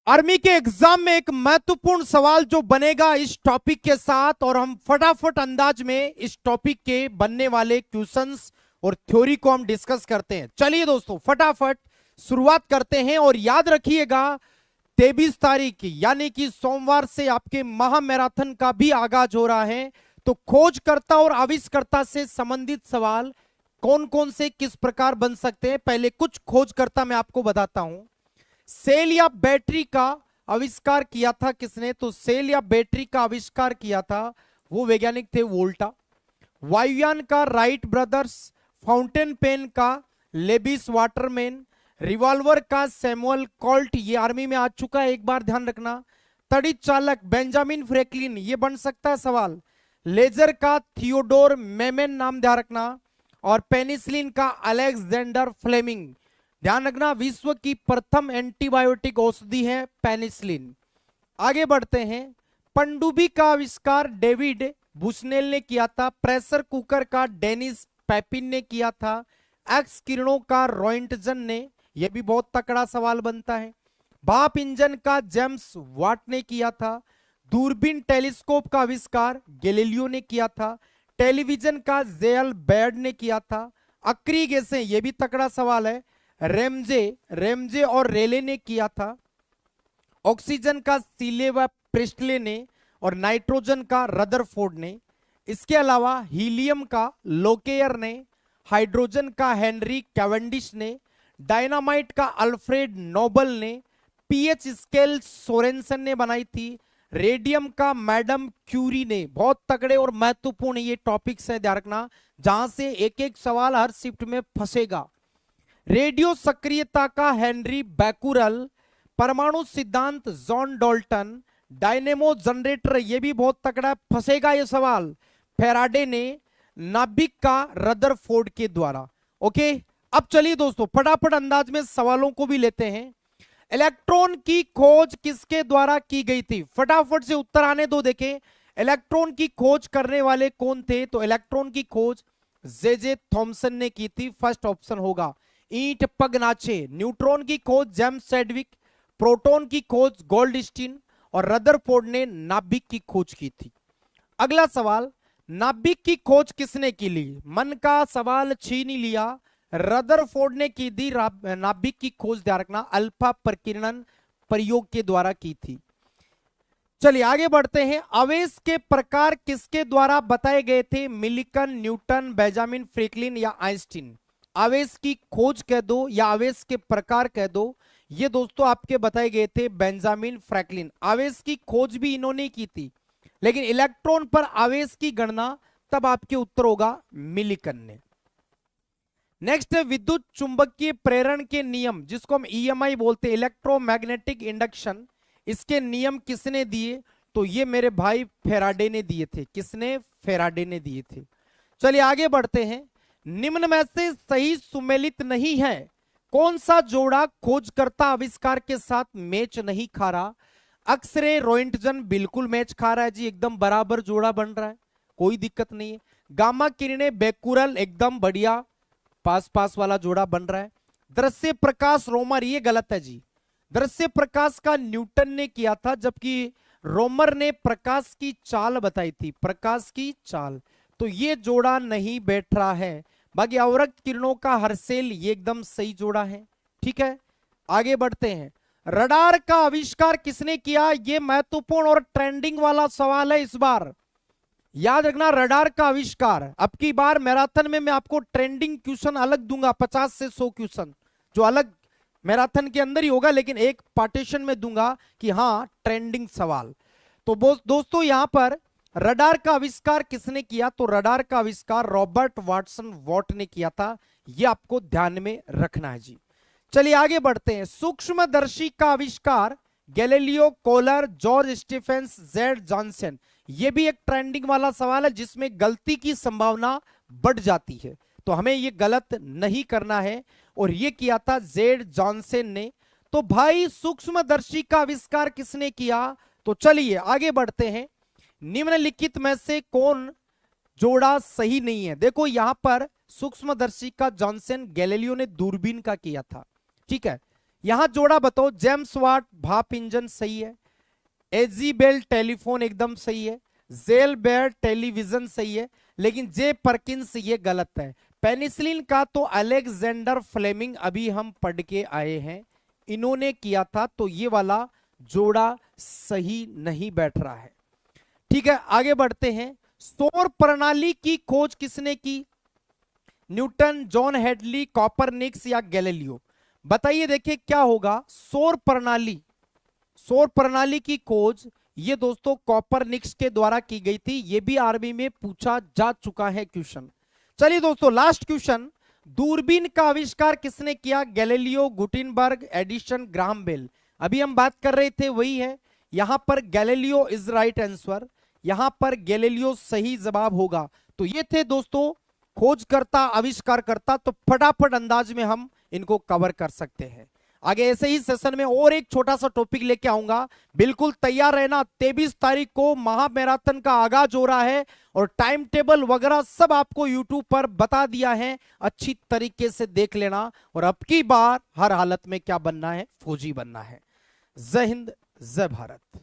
Army के exam में एक महत्वपूर्ण सवाल जो बनेगा इस टॉपिक के साथ, और हम फटाफट अंदाज में इस टॉपिक के बनने वाले क्वेश्चंस और थ्योरी को हम डिस्कस करते हैं। चलिए दोस्तों फटाफट शुरुआत करते हैं। और याद रखिएगा 23 तारीख यानी कि सोमवार से आपके महा मैराथन का भी आगाज हो रहा है। तो खोजकर्ता और आविष्कर्ता से संबंधित सवाल कौन कौन से किस प्रकार बन सकते हैं, पहले कुछ खोजकर्ता मैं आपको बताता हूं। सेल या बैटरी का आविष्कार किया था किसने? तो सेल या बैटरी का आविष्कार किया था वो वैज्ञानिक थे वोल्टा। वायुयान का राइट ब्रदर्स, फाउंटेन पेन का लेबिस वाटरमैन, रिवॉल्वर का सैमुअल कॉल्ट, ये आर्मी में आ चुका है, एक बार ध्यान रखना। तड़ित चालक बेंजामिन फ्रैंकलिन, ये बन सकता है सवाल। लेजर का थियोडोर मेमेन, नाम ध्यान रखना। और पेनिसिलिन का अलेक्जेंडर फ्लेमिंग, ध्यान रखना। विश्व की प्रथम एंटीबायोटिक औषधि है पेनिसिलिन। आगे बढ़ते हैं। पनडुब्बी का आविष्कार डेविड बुशनेल ने किया था। प्रेशर कुकर का डेनिस पेपिन ने किया था। एक्स किरणों का रॉयंटजन ने, यह भी बहुत तकड़ा सवाल बनता है। भाप इंजन का जेम्स वाट ने किया था। दूरबीन टेलीस्कोप का आविष्कार गैलीलियो ने किया था। टेलीविजन का जेयल बेर्ड ने किया था। अक्री गैसें, यह भी तकड़ा सवाल है, रेमजे और रेले ने किया था। ऑक्सीजन का सीले व प्रिस्टले ने, और नाइट्रोजन का रदरफोर्ड ने। इसके अलावा हीलियम का लोकेयर ने, हाइड्रोजन का हेनरी कैवेंडिश ने, डायनामाइट का अल्फ्रेड नोबल ने, पीएच स्केल सोरेंसन ने बनाई थी। रेडियम का मैडम क्यूरी ने। बहुत तगड़े और महत्वपूर्ण ये टॉपिक्स है, ध्यान रखना, जहां से एक एक सवाल हर शिफ्ट में फंसेगा। रेडियो सक्रियता का हेनरी बैकुरल, परमाणु सिद्धांत जॉन डॉल्टन, डायनेमो जनरेटर, ये भी बहुत तगड़ा फंसेगा ये सवाल, फेराडे ने, नाभिक का रदरफोर्ड के द्वारा। ओके, अब चलिए दोस्तों फटाफट अंदाज में सवालों को भी लेते हैं। इलेक्ट्रॉन की खोज किसके द्वारा की गई थी? फटाफट से उत्तर आने दो। देखें इलेक्ट्रॉन की खोज करने वाले कौन थे? तो इलेक्ट्रॉन की खोज जे थॉमसन ने की थी, फर्स्ट ऑप्शन होगा। ईंट पगनाचे। न्यूट्रॉन की खोज जेम्स सेडविक, प्रोटॉन की खोज गोल्डस्टीन, और रदरफोर्ड ने नाभिक की खोज की थी। अगला सवाल, नाभिक की खोज किसने की ली? मन का सवाल छीन ही लिया। रदरफोर्ड ने की थी नाभिक की खोज, ध्यान रखना, अल्फा प्रकीर्णन प्रयोग के द्वारा की थी। चलिए आगे बढ़ते हैं। आवेश के प्रकार किसके द्वारा बताए गए थे? मिल्टन, न्यूटन, बेंजामिन फ्रैंकलिन या आइंस्टीन। आवेश की खोज कह दो या आवेश के प्रकार कह दो, ये दोस्तों आपके बताए गए थे बेंजामिन फ्रैंकलिन। आवेश की खोज भी इन्होंने की थी, लेकिन इलेक्ट्रॉन पर आवेश की गणना तब आपके उत्तर होगा मिल्टन ने। नेक्स्ट है विद्युत चुंबकीय प्रेरण के नियम, जिसको हम ईएमआई बोलते हैं, इलेक्ट्रोमैग्नेटिक इंडक्शन। इसके नियम किसने दिए? तो ये मेरे भाई फेराडे ने दिए थे। किसने? फेराडे ने दिए थे। चलिए आगे बढ़ते हैं। निम्न में से सही सुमेलित नहीं है। कौन सा जोड़ा खोजकर्ता आविष्कार के साथ मैच नहीं खा रहा? अक्सरे रोइंटजन बिल्कुल मैच खा रहा है जी, एकदम बराबर जोड़ा बन रहा है, कोई दिक्कत नहीं है। गामा किरणें बेकुरल, एकदम बढ़िया पास पास वाला जोड़ा बन रहा है। दृश्य प्रकाश रोमर, ये गलत है जी। दृश्य प्रकाश का न्यूटन ने किया था, जबकि रोमर ने प्रकाश की चाल बताई थी, प्रकाश की चाल। तो ये जोड़ा नहीं बैठ रहा है। बाकी अवरक्त किरणों का हर्सेल, ये एकदम सही जोड़ा है। ठीक है, आगे बढ़ते हैं। रडार का आविष्कार किसने किया? ये महत्वपूर्ण और ट्रेंडिंग वाला सवाल है इस बार, याद रखना। रडार का आविष्कार, अब की बार मैराथन में मैं आपको ट्रेंडिंग क्वेश्चन अलग दूंगा, 50 से 100 क्वेश्चन जो अलग मैराथन के अंदर ही होगा, लेकिन एक पार्टीशन में दूंगा कि हाँ ट्रेंडिंग सवाल। तो दोस्तों यहां पर रडार का आविष्कार किसने किया? तो रडार का आविष्कार रॉबर्ट वाटसन वॉट ने किया था, यह आपको ध्यान में रखना है जी। चलिए आगे बढ़ते हैं। सूक्ष्मदर्शी का आविष्कार गैलीलियो, कोलर, जॉर्ज स्टीफेंस, जेड जॉनसन। यह भी एक ट्रेंडिंग वाला सवाल है जिसमें गलती की संभावना बढ़ जाती है, तो हमें यह गलत नहीं करना है। और यह किया था जेड जॉनसन ने। तो भाई सूक्ष्मदर्शी का आविष्कार किसने किया? तो चलिए आगे बढ़ते हैं। निम्नलिखित में से कौन जोड़ा सही नहीं है? देखो यहां पर सूक्ष्मदर्शी का जॉनसन, गैलीलियो ने दूरबीन का किया था, ठीक है। यहां जोड़ा बताओ, जेम्स वाट भाप इंजन सही है, एजीबेल टेलीफोन एकदम सही है, जेल बेयर टेलीविजन सही है, लेकिन जे परकिंस ये गलत है। पेनिसिलिन का तो अलेक्जेंडर फ्लेमिंग अभी हम पढ़ के आए हैं, इन्होंने किया था, तो ये वाला जोड़ा सही नहीं बैठ रहा है। ठीक है, आगे बढ़ते हैं। सौर प्रणाली की खोज किसने की? न्यूटन, जॉन हेडली, कॉपरनिक्स या गैलीलियो? बताइए, देखिए क्या होगा। सौर प्रणाली की खोज ये दोस्तों कॉपरनिक्स के द्वारा की गई थी। ये भी आर्मी में पूछा जा चुका है क्वेश्चन। चलिए दोस्तों, लास्ट क्वेश्चन। दूरबीन का आविष्कार किसने किया? Galileo, Gutenberg, Edison, Graham Bell? अभी हम बात कर रहे थे वही है। यहां पर गैलीलियो इज राइट आंसर, यहां पर गैलीलियो सही जवाब होगा। तो ये थे दोस्तों खोजकर्ता, आविष्कारकर्ता। तो फटाफट अंदाज में हम इनको कवर कर सकते हैं। आगे ऐसे ही सेशन में और एक छोटा सा टॉपिक लेके आऊंगा, बिल्कुल तैयार रहना। 23 तारीख को महामैराथन का आगाज हो रहा है और टाइम टेबल वगैरह सब आपको यूट्यूब पर बता दिया है, अच्छी तरीके से देख लेना। और अब की बार हर हालत में क्या बनना है? फौजी बनना है। जय हिंद, जय भारत।